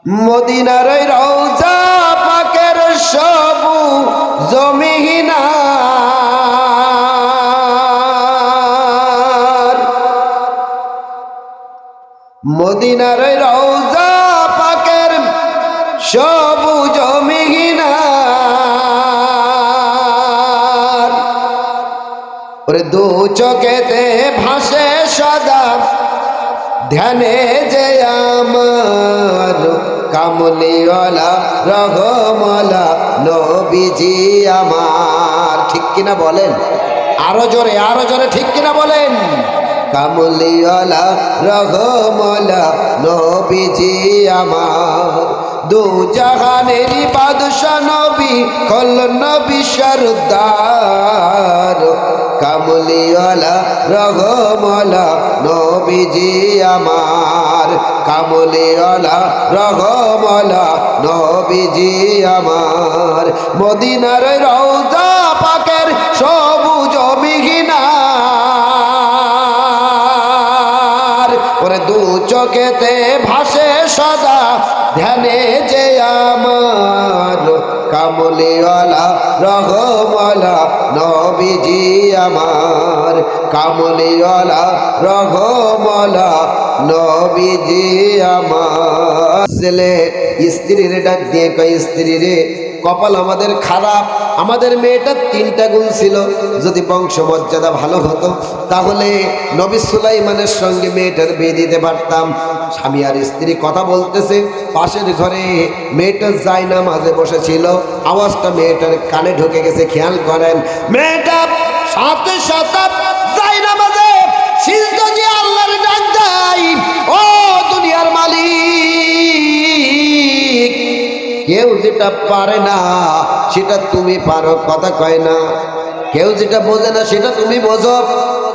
মদিনার ওই রওজা পাকের সবুজ মিনার, মদিনার ওই রওজা পাকের সবুজ মিনার, ওরে দু চোখেতে ভাসে সদা ধ্যানে যে আমার কামলিওয়ালা রহমওয়ালা নবীজি আমার। ঠিক কিনা বলেন? আরো জোরে ঠিক কিনা বলেন? কামলিওয়ালা রহমওয়ালা নবীজি আমার, দু জাহানেরই বাদশা নবী কল নবী সরদার, কামলিওয়ালা রহমওয়ালা নবীজি আমার, কামলিওয়ালা রহমওয়ালা নবীজি আমার। মদিনার রওজা পাকের সবুজ মিনার, ওরে দু চোখেতে ভাসে সদা ধ্যানে যে আমার কামলিওয়ালা রহমওয়ালা নবীজি আমার, কামলিওয়ালা রহমওয়ালা নবীজি আমার। ছেলে স্ত্রীর ডাক দিয়ে কয়, স্ত্রী রে কপাল আমাদের খারাপ, আমাদের মেয়েটার 3টা গুণ ছিল, যদি বংশমর্যাদা ভালো হতো তাহলে নবী সুলাইমানের সঙ্গে মেয়েটার বিয়ে দিতে পারতাম। স্বামী আর স্ত্রী কথা বলতেছে, পাশের ঘরে মেয়েটা জায়নামাজে বসেছিল, আওয়াজটা মেয়েটার কানে ঢুকে গেছে। খেয়াল করেন, মেয়েটা সাথে সাথে জায়নামাজে সিজদা দিয়ে আল্লাহর ডাক দেয়, ও দুনিয়ার মালিক, কেউ যেটা পারে না সেটা তুমি পারো, কথা কয় না। কেউ যেটা বোঝে না সেটা তুমি বোঝো।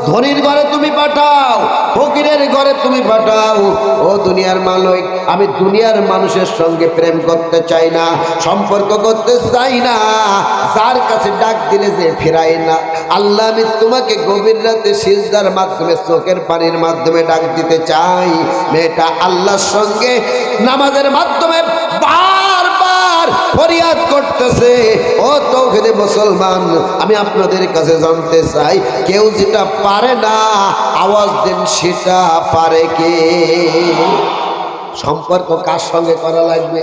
ধনীর ঘরে তুমি পাঠাও, ফকিরের ঘরে তুমি পাঠাও, ও দুনিয়ার মালিক, আমি দুনিয়ার মানুষের সঙ্গে প্রেম করতে চাই না, সম্পর্ক করতে চাই না, যার কাছে ডাক দিলে যে ফেরাই না। আল্লাহ, আমি তোমাকে গভীর রাতে সিজদার মাধ্যমে চোখের পানির মাধ্যমে ডাক দিতে চাই। মেয়েটা আল্লাহর সঙ্গে নামাজের মাধ্যমে বারবার ফরিয়াদ করতেছে। ও তৌহিদি মুসলমান, আমি আপনাদের কাছে জানতে চাই, কেউ যেটা পারে না আওয়াজ দেন, সেটা পারে কে? সম্পর্ক কার সঙ্গে করা লাগবে?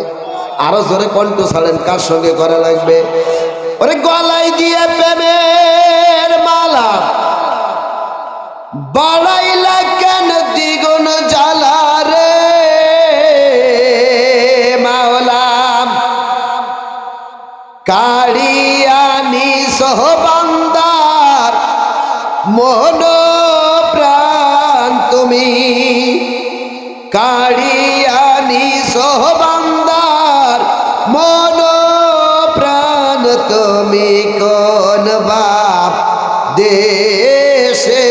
আরো জোরে কণ্ঠ ছাড়েন, কার সঙ্গে করা লাগবে? ওরে গলায় দিয়ে প্রেমের মালা বাড়াইলা কেন দ্বিগুণ জ্বালা রে মাওলা, কাড়িয়ানি সহবান্দার মন প্রাণ তুমি, কাড়িয়ানি সহবান্দার মন প্রাণ তুমি, কোন বাপ দেশে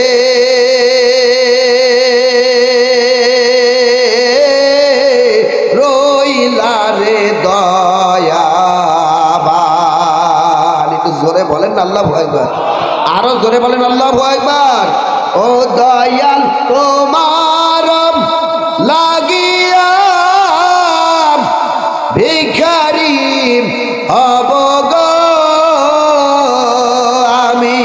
রইলা রে দয়াবান। একটু জোরে বলেন আল্লাহু আকবার, আরো জোরে বলেন আল্লাহু আকবার। ও দয়াল তোমার লাগিয়া ভিখারি হব গো আমি,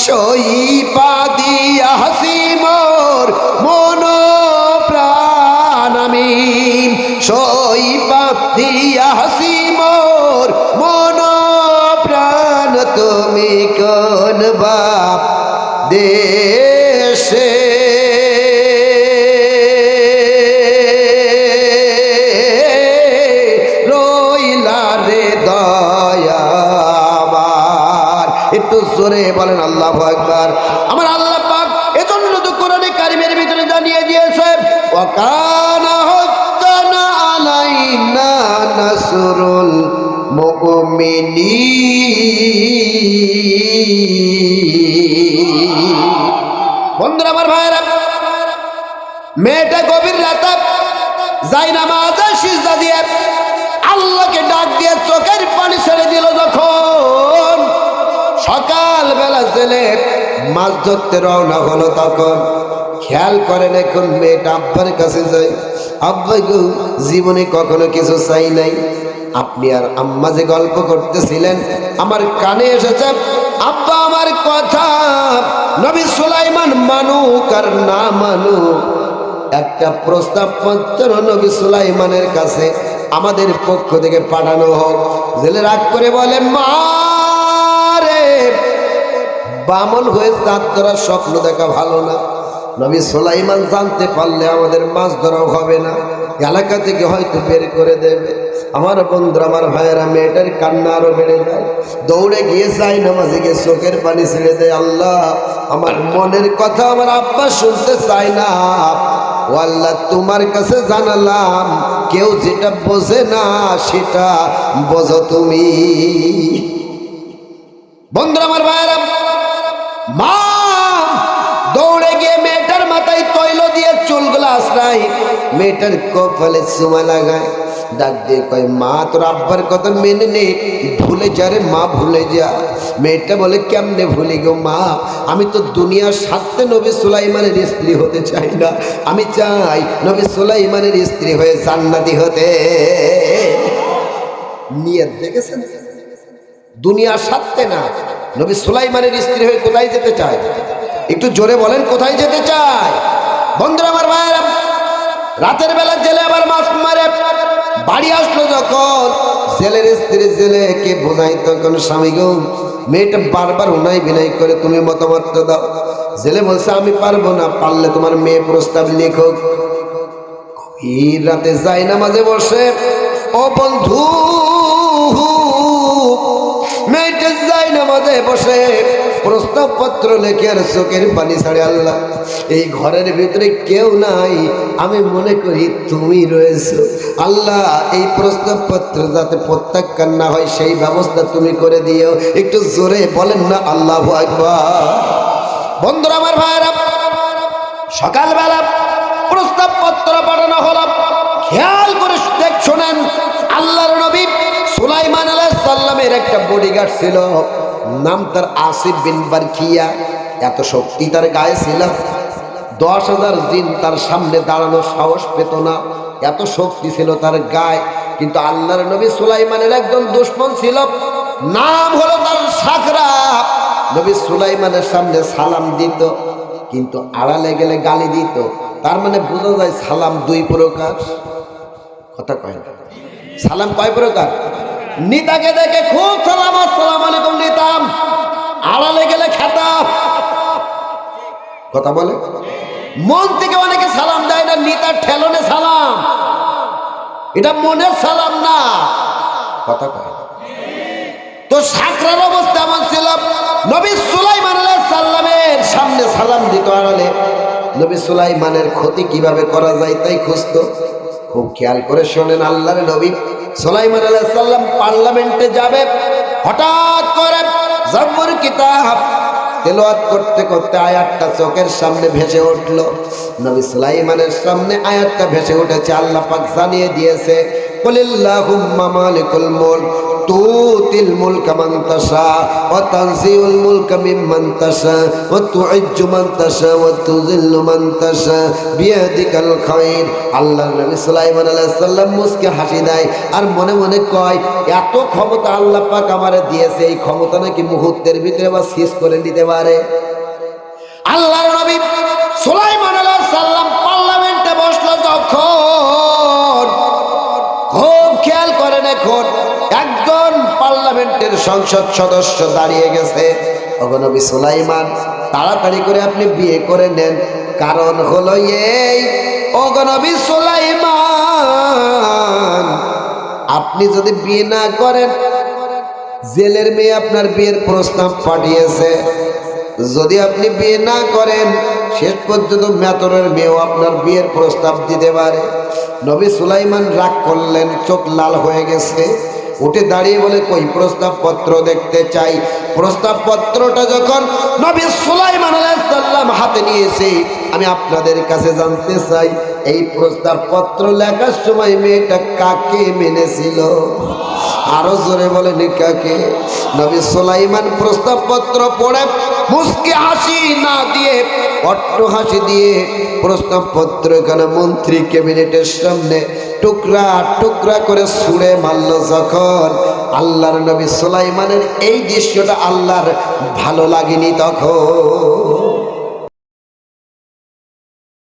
সইপা দিয়া হাসি মোর মন প্রাণ আমি, সইপা দিয়া হাসি মোর মন প্রাণ তুমি, কোন বাপ দেশে রইলা রে দয়াবান। একটু জোরে বলেন আল্লাহু আকবার। আমার আল্লাহ পাক এজন্য তো কোরআনে কারিমের ভিতরে জানিয়ে দিয়েছে, ওয়া কানা হাক্কান আলাইনা নাসরুল মুমিনিন। বন্ধুরা আমার ভাইরা, মেয়েটা গভীর রাতে জায়নামাজে সিজদা দিয়ে আল্লাহকে ডাক দিয়ে চোখের পানি ছেড়ে দিল। যখন সকালবেলা ছেলে মাছ ধরতে রওনা হলো, তখন খেয়াল করেন, এখন মেয়েটা আব্বার কাছে যায়, আব্বা গো জীবনে কখনো কিছু চাই নাই। আপনি আর আম্মা যে গল্প করতেছিলেন আমার কানে এসেছে, আব্বা আমার কথা নবী সুলাইমান মানুক আর না মানুক, একটা প্রস্তাব পত্র নবী সুলাইমানের কাছে আমাদের পক্ষ থেকে পাঠানো হোক। জেলে রাগ করে বলে, মা রে, বামন হয়ে চাঁদ ধরার স্বপ্ন দেখা ভালো না। নবী সুলাইমান জানতে পারলে আমাদের মাছ ধরাও হবে না, এলাকা থেকে হয়তো বের করে দেবে। আমার বন্ধুরা, আমার ভাইয়েরা, মেয়েটার কান্না আরো বেড়ে যায়। দৌড়ে গিয়ে যাই নামাজে গিয়ে চোখের পানি ছেড়ে দেয়, আল্লাহ আমার মনের কথা আমার আব্বা শুনতে চায় না, ও আল্লাহ তোমার কাছে জানালাম, কেউ যেটা বোঝে না সেটা বোঝো তুমি। বন্ধুরা, আমার ভাইয়েরা, মা দৌড়ে গিয়ে মেয়েটার মাথায় তৈল দিয়ে চুলগুলো আশ্রায়, মেয়েটার কপালে চুমা লাগায়, ডাক দিয়ে কয়, মা তোর আব্বার কথা মেনে নে, ভুলে যা রে মা, ভুলে যা। মেয়েটা বলে, কেমনে ভুলি গো মা, আমি তো দুনিয়ার স্বার্থে নবী সুলাইমানের স্ত্রী হতে চাই না, আমি চাই নবী সুলাইমানের স্ত্রী হয়ে জান্নাতি হতে। নিয়ত দেখেছেন? দুনিয়ার স্বার্থে না, নবী সুলাইমানের স্ত্রী হয়ে কোথায় যেতে চায়? একটু জোরে বলেন, কোথায় যেতে চায়? বন্ধুরা, আমার ভাইয়েরা, রাতের বেলা জেলে আবার মাছ মারে। বাড়ি আসলো যখন জেলের স্ত্রী জেলেকে বোঝাই, তখন স্বামী গো, মেয়েটা বারবার উনাই বিনাই করে, তুমি মতামত দাও। জেলে বলছে, আমি পারবো না, পারলে তোমার মেয়ে প্রস্তাব লেখো। গভীর রাতে যাই নামাজে বসে, ও বন্ধু, মেয়েটা যাই নামাজে বসে প্রস্তাব পত্র লেখে আর চোখের পানি ছাড়ে, আল্লাহ এই ঘরের ভিতরে কেউ নাই, আমি মনে করি তুমি রয়েছো, আল্লাহ এই প্রস্তাব পত্র যাতে প্রত্যাখ্যান না হয় সেই ব্যবস্থা তুমি করে দিও। একটু জোরে বলেন না আল্লাহু আকবার। বন্ধুরা, আমার ভাইয়েরা, সকালবেলা প্রস্তাব পত্র পাঠানো হলো। খেয়াল করে শোনেন, আল্লাহর নবী সুলাইমান আলাইহিস সালামের একটা বডিগার্ড ছিল, নাম তার আসিফ বিন বারকিয়া। এত শক্তি তার গায়ে ছিল, 10,000 জিন তার সামনে দাঁড়ানোর সাহস পেত না, এত শক্তি ছিল তার গায়ে। কিন্তু আল্লাহর নবী সুলাইমানের একজন দুশমন ছিল, নাম হলো তার সাকরা। নবী সুলাইমানের সামনে সালাম দিত, কিন্তু আড়ালে গেলে গালি দিত। তার মানে বোঝা যায় সালাম দুই প্রকার। কথা কয় না, সালাম কয় প্রকার? নিতাকে দেখে খুব সালাম, আসসালামু আলাইকুম নিতাম, আড়ালে গেলে খেতাব। কথা বলে, মন থেকে অনেকে সালাম দেয় না, নিতার ঠেলনে সালাম, এটা মনের সালাম না। কথা কয়। তো সাকরার অবস্থা এমন ছিল, নবী সুলাইমান আলাইহিস সালামের সামনে সালাম দিত আড়ালে। নবী সুলাইমানের ক্ষতি কিভাবে করা যায় তাই খুঁজতো। খুব খেয়াল করে শোনেন, আল্লাহর নবী সুলাইমান আলাইহিস সালাম পার্লামেন্টে যাবে, হঠাৎ করে জবর কিতাব তেলাওয়াত করতে করতে আয়াতটা চোখের সামনে ভেসে উঠল। নবী সুলাইমানের সামনে আয়াতটা ভেসে উঠেছে, আল্লাহ পাক জানিয়ে দিয়েছে, কুলিল্লাহুম্মা মালিকুল মুলক তুতিল মুলকা মান তাশা ওয়া তানজিউল মুলকা মিম্মান তাশা ওয়া তুইজ্জু মান তাশা ওয়া তুযিল্লু মান তাশা বিয়াদিকাল খায়র। আল্লাহ নবী সুলাইমান আলাইহিস সালাম মুস্কে হাসি দেয় আর মনে মনে কয়, এত ক্ষমতা আল্লাহ পাক আমারে দিয়েছে, এই ক্ষমতা নাকি মুহূর্তের ভিতরে বা শেষ করে নিতে পারে। আল্লাহর নবী সুলাইমান আলাইহিস সালাম পার্লামেন্টে বসলো যখন, খুব খেয়াল করেন, এখন একজন পার্লামেন্টের সংসদ সদস্য দাঁড়িয়ে গেছে। ওগো নবী সুলাইমান, তাড়াতাড়ি করে আপনি বিয়ে করে নেন, কারণ হলো এই, ওগো নবী সুলাইমান, আপনি যদি বিয়ে না করেন, জেলের মেয়ে আপনার বিয়ের প্রস্তাব পাঠিয়েছে, যদি আপনি বিয়ে না করেন শেষ পর্যন্ত মেতরের মেয়েও আপনার বিয়ের প্রস্তাব দিতে পারে। নবী সুলাইমান রাগ করলেন, চোখ লাল হয়ে গেছে, উঠে দাঁড়িয়ে বলে, কই প্রস্তাব পত্র দেখতে চাই। প্রস্তাব পত্রটা যখন নবী সুলাইমান আলাইহিস সালাম হাতে নিয়েছে, আমি আপনাদের কাছে জানতে চাই, এই প্রস্তাব পত্র লেখার সময় মেয়েটা কাকে মেনেছিল? আরো জোরে বলেন কাকে? নবী সুলাইমান প্রস্তাবপত্র পড়ে মুস্কি হাসি না দিয়ে অট্ট হাসি দিয়ে প্রস্তাবপত্র এখানে মন্ত্রী ক্যাবিনেটের সামনে টুকরা টুকরা করে ছুঁড়ে মারল। যখন আল্লাহর নবী সুলাইমানের এই দৃশ্যটা আল্লাহর ভালো লাগেনি তখন